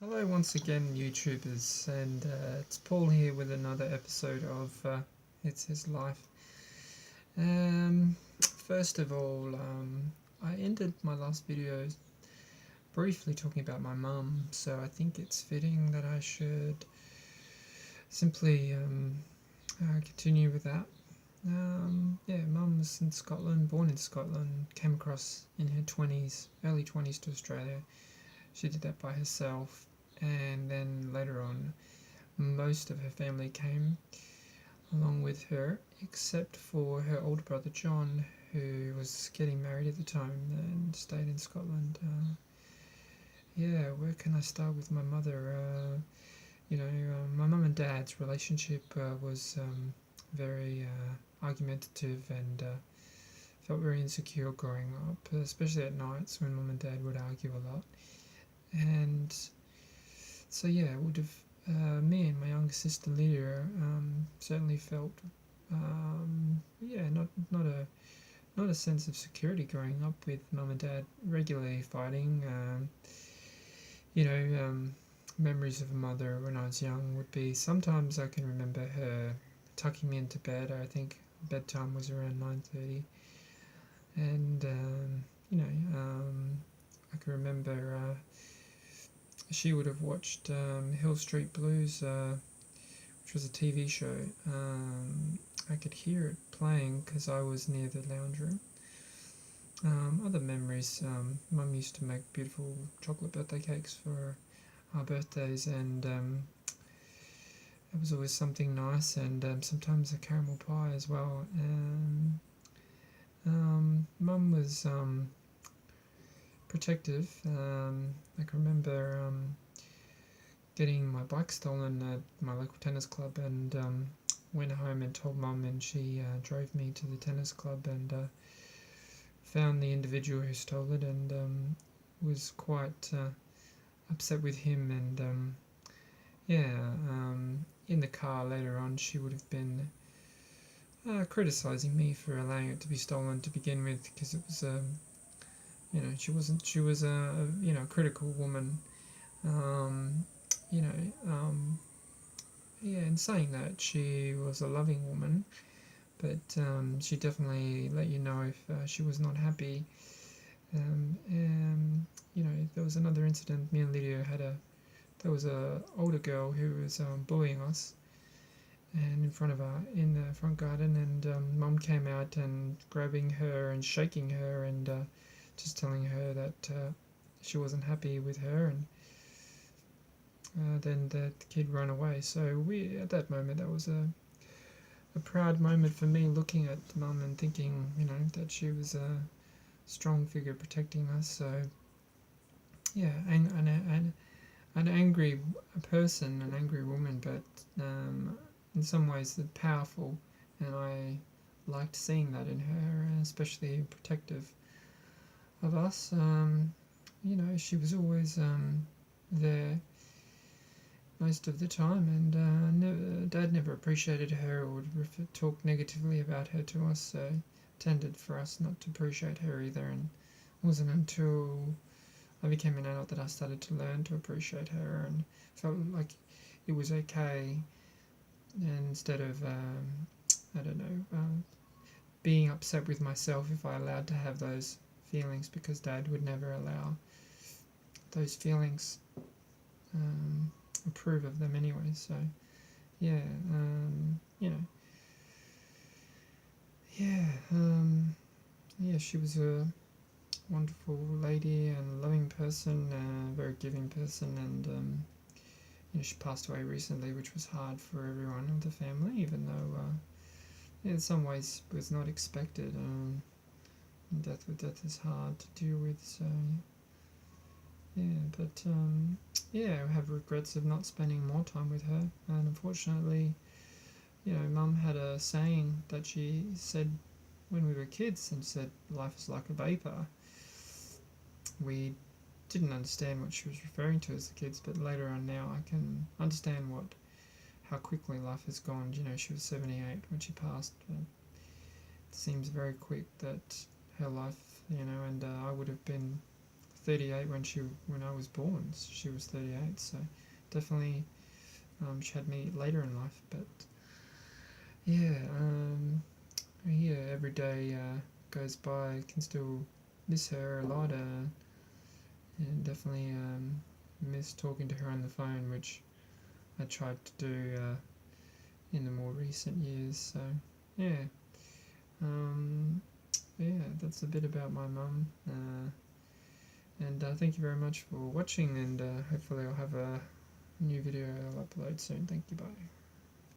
Hello once again, YouTubers, and it's Paul here with another episode of It's His Life. First of all, I ended my last video briefly talking about my mum, so I think it's fitting that I should simply continue with that. Mum was in Scotland, born in Scotland, came across in her 20s, early 20s to Australia. She did that by herself, and then later on most of her family came along with her, except for her older brother John, who was getting married at the time and stayed in Scotland. Where can I start with my mother? My mum and dad's relationship was very argumentative and felt very insecure growing up, especially at nights when mum and dad would argue a lot. And so it would have me and my younger sister Lydia certainly felt not a sense of security growing up with mum and dad regularly fighting. Memories of a mother when I was young would be sometimes I can remember her tucking me into bed. I think bedtime was around 9:30, and I can remember she would have watched Hill Street Blues, which was a TV show. I could hear it playing because I was near the lounge room. Other memories, Mum used to make beautiful chocolate birthday cakes for our birthdays, and it was always something nice, and sometimes a caramel pie as well. Mum was protective. I can remember getting my bike stolen at my local tennis club, and went home and told Mum, and she drove me to the tennis club and found the individual who stole it, and was quite upset with him. And in the car later on, she would have been criticising me for allowing it to be stolen to begin with, because it was she was a critical woman. In saying that, she was a loving woman, but she definitely let you know if she was not happy. There was another incident. Me and Lydia there was a older girl who was bullying us, and in the front garden, and Mum came out and grabbing her and shaking her, and just telling her that she wasn't happy with her, and then the kid ran away. So at that moment, that was a proud moment for me, looking at Mum and thinking, that she was a strong figure protecting us. So an angry person, an angry woman, but in some ways powerful, and I liked seeing that in her, especially protective of us. She was always there most of the time, and Dad never appreciated her or would talk negatively about her to us, so tended for us not to appreciate her either. And it wasn't until I became an adult that I started to learn to appreciate her, and felt like it was okay, and instead of being upset with myself if I allowed to have those feelings, because Dad would never allow those feelings, approve of them anyway. So yeah, she was a wonderful lady and loving person, a very giving person, and she passed away recently, which was hard for everyone in the family, even though in some ways was not expected. Death is hard to deal with, so I have regrets of not spending more time with her. And unfortunately, Mum had a saying that she said when we were kids, and said life is like a vapor. We didn't understand what she was referring to as the kids, but later on now I can understand how quickly life has gone. She was 78 when she passed, but it seems very quick that her life, and I would have been 38 when I was born. She was 38, so definitely she had me later in life. But yeah, every day goes by. I can still miss her a lot, and definitely miss talking to her on the phone, which I tried to do in the more recent years. So yeah, um, yeah, that's a bit about my mum. And thank you very much for watching, and hopefully I'll have a new video I'll upload soon. Thank you, bye.